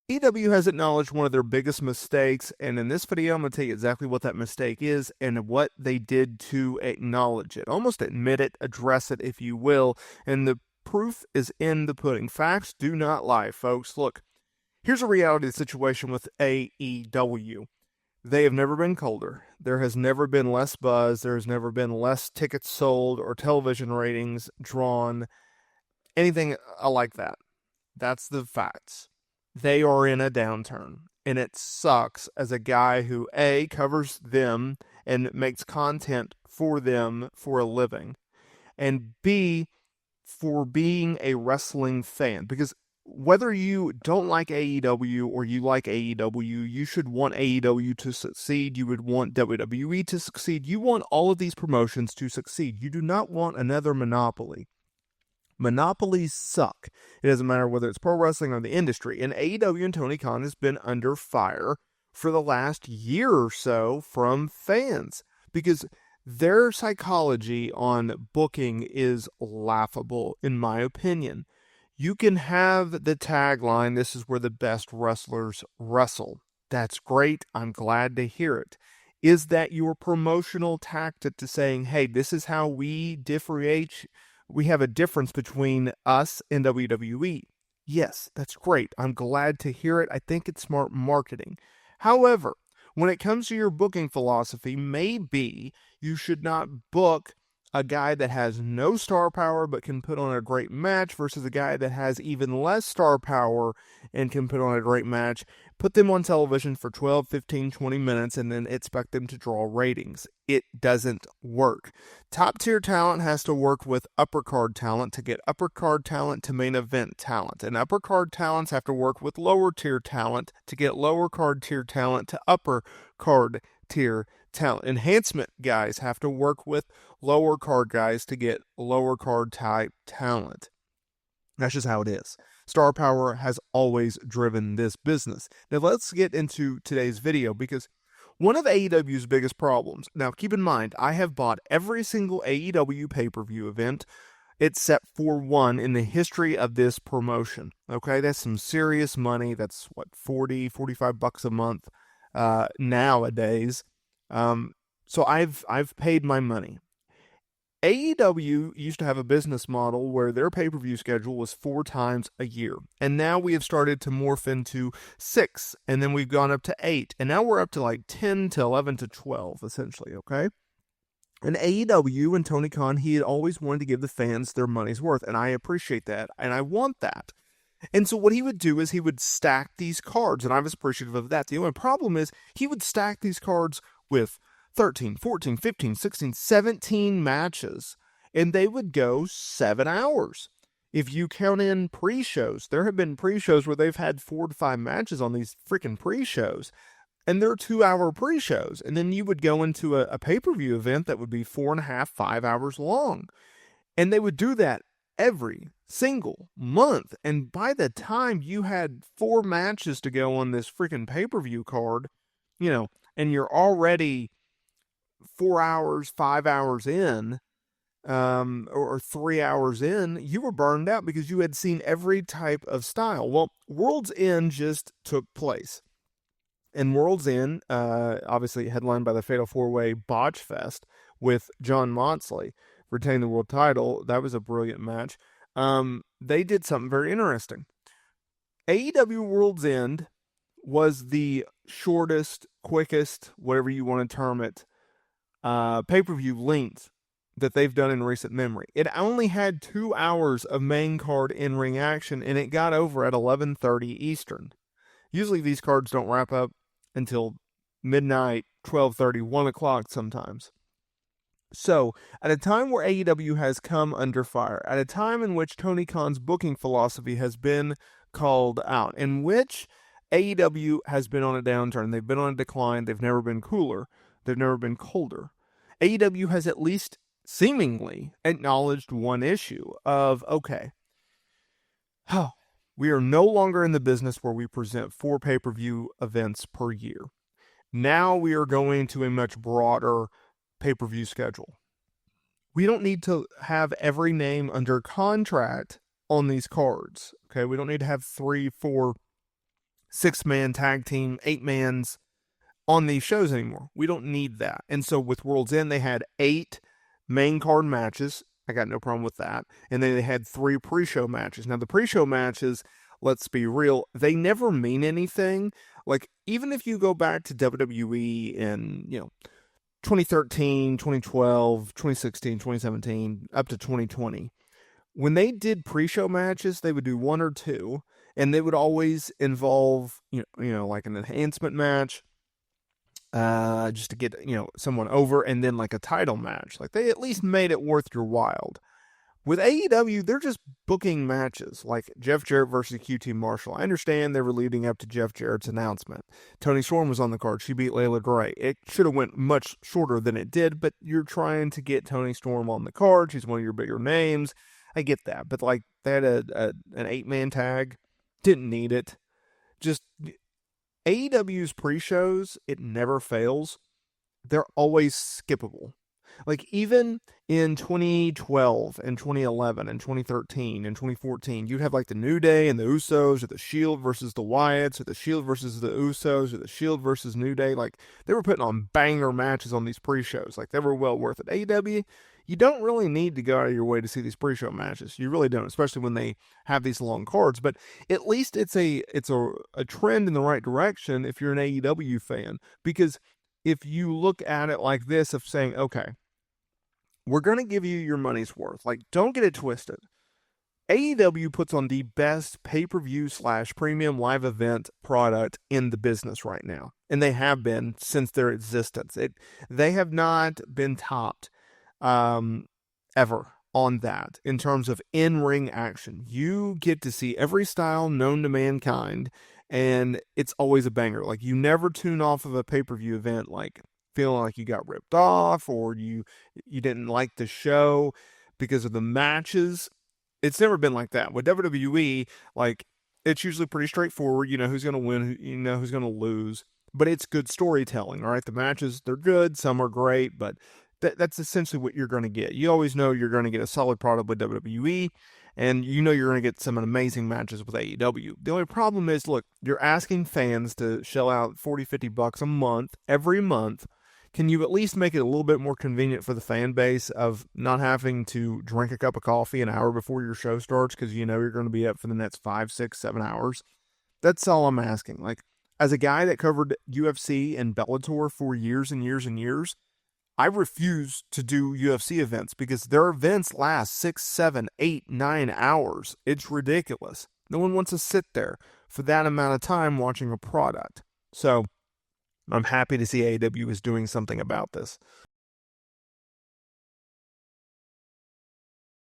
EW has acknowledged one of their biggest mistakes, and in this video, I'm going to tell you exactly what that mistake is and what they did to acknowledge it. Almost admit it, address it, if you will, and the proof is in the pudding. Facts do not lie, folks. Look, here's a reality of the situation with AEW. They have never been colder. There has never been less buzz. There has never been less tickets sold or television ratings drawn, anything like that. That's the facts. They are in a downturn, and it sucks as a guy who A, covers them and makes content for them for a living, and B, for being a wrestling fan. Because whether you don't like AEW or you like AEW, you should want AEW to succeed. You would want WWE to succeed. You want all of these promotions to succeed. You do not want another monopoly. Monopolies suck. It doesn't matter whether it's pro wrestling or the industry. And AEW and Tony Khan has been under fire for the last year or so from fans because their psychology on booking is laughable, in my opinion. You can have the tagline, "This is where the best wrestlers wrestle." That's great. I'm glad to hear it. Is that your promotional tactic to saying, hey, this is how we differentiate? We have a difference between us and WWE. Yes, that's great. I'm glad to hear it. I think it's smart marketing. However, when it comes to your booking philosophy, maybe you should not book a guy that has no star power but can put on a great match versus a guy that has even less star power and can put on a great match. Put them on television for 12, 15, 20 minutes and then expect them to draw ratings. It doesn't work. Top tier talent has to work with upper card talent to get upper card talent to main event talent. And upper card talents have to work with lower tier talent to get lower card tier talent to upper card tier talent. Enhancement guys have to work with lower card guys to get lower card type talent. That's just how it is. Star power has always driven this business. Now let's get into today's video because one of AEW's biggest problems, now keep in mind, I have bought every single AEW pay-per-view event except for one in the history of this promotion. Okay, that's some serious money. That's what, 40, 45 bucks a month nowadays. So I've paid my money. AEW used to have a business model where their pay-per-view schedule was 4 times a year. And now we have started to morph into 6, and then we've gone up to 8, and now we're up to like 10 to 11 to 12, essentially, okay? And AEW and Tony Khan, he had always wanted to give the fans their money's worth, and I appreciate that, and I want that. And so what he would do is he would stack these cards, and I was appreciative of that. The only problem is he would stack these cards with 13, 14, 15, 16, 17 matches, and they would go 7 hours. If you count in pre-shows, there have been pre-shows where they've had 4 to 5 matches on these freaking pre-shows, and they're 2-hour pre-shows. And then you would go into a pay-per-view event that would be 4.5, 5 hours long. And they would do that every single month. And by the time you had 4 matches to go on this freaking pay-per-view card, and you're already 4 hours, 5 hours in, or 3 hours in, you were burned out because you had seen every type of style. Well, World's End just took place. And World's End, obviously headlined by the Fatal 4-Way Botch Fest with John Moxley retaining the world title. That was a brilliant match. They did something very interesting. AEW World's End was the shortest, quickest, whatever you want to term it, pay-per-view length that they've done in recent memory. It only had 2 hours of main card in-ring action, and it got over at 11:30 Eastern. Usually these cards don't wrap up until midnight, 12:30, 1 o'clock sometimes. So, at a time where AEW has come under fire, at a time in which Tony Khan's booking philosophy has been called out, in which AEW has been on a downturn, they've been on a decline, they've never been cooler, they've never been colder. AEW has at least seemingly acknowledged one issue of, okay, we are no longer in the business where we present 4 pay-per-view events per year. Now we are going to a much broader pay-per-view schedule. We don't need to have every name under contract on these cards. Okay, we don't need to have 3, 4, 6-man tag team, 8-mans on these shows anymore. We don't need that. And so with World's End, they had 8 main card matches. I got no problem with that. And then they had 3 pre-show matches. Now, the pre-show matches, let's be real, they never mean anything. Like, even if you go back to WWE in, 2013, 2012, 2016, 2017, up to 2020, when they did pre-show matches, they would do 1 or 2, and they would always involve, like an enhancement match, just to get, someone over, and then like a title match. Like, they at least made it worth your while. With AEW, they're just booking matches, like Jeff Jarrett versus QT Marshall. I understand they were leading up to Jeff Jarrett's announcement. Toni Storm was on the card. She beat Layla Gray. It should have went much shorter than it did, but you're trying to get Toni Storm on the card. She's one of your bigger names. I get that. But, like, they had an 8-man tag. Didn't need it. Just AEW's pre-shows, it never fails. They're always skippable. Like, even in 2012 and 2011 and 2013 and 2014, you'd have like the New Day and the Usos, or the Shield versus the Wyatts, or the Shield versus the Usos, or the Shield versus New Day. Like, they were putting on banger matches on these pre-shows. Like, they were well worth it. AEW, you don't really need to go out of your way to see these pre-show matches. You really don't, especially when they have these long cards. But at least it's a trend in the right direction if you're an AEW fan. Because if you look at it like this, of saying, okay, we're going to give you your money's worth. Like, don't get it twisted. AEW puts on the best pay-per-view / premium live event product in the business right now. And they have been since their existence. They have not been topped ever on that in terms of in-ring action. You get to see every style known to mankind, and it's always a banger. Like, you never tune off of a pay-per-view event like feeling like you got ripped off, or you didn't like the show because of the matches. It's never been like that. With WWE, like, it's usually pretty straightforward. You know who's going to win, you know who's going to lose, but it's good storytelling, all right? The matches, they're good. Some are great, but that's essentially what you're going to get. You always know you're going to get a solid product with WWE, and you know you're going to get some amazing matches with AEW. The only problem is, look, you're asking fans to shell out $40, $50 a month, every month. Can you at least make it a little bit more convenient for the fan base of not having to drink a cup of coffee an hour before your show starts because you know you're going to be up for the next 5, 6, 7 hours? That's all I'm asking. Like, as a guy that covered UFC and Bellator for years and years and years, I refuse to do UFC events because their events last 6, 7, 8, 9 hours. It's ridiculous. No one wants to sit there for that amount of time watching a product. So I'm happy to see AEW is doing something about this.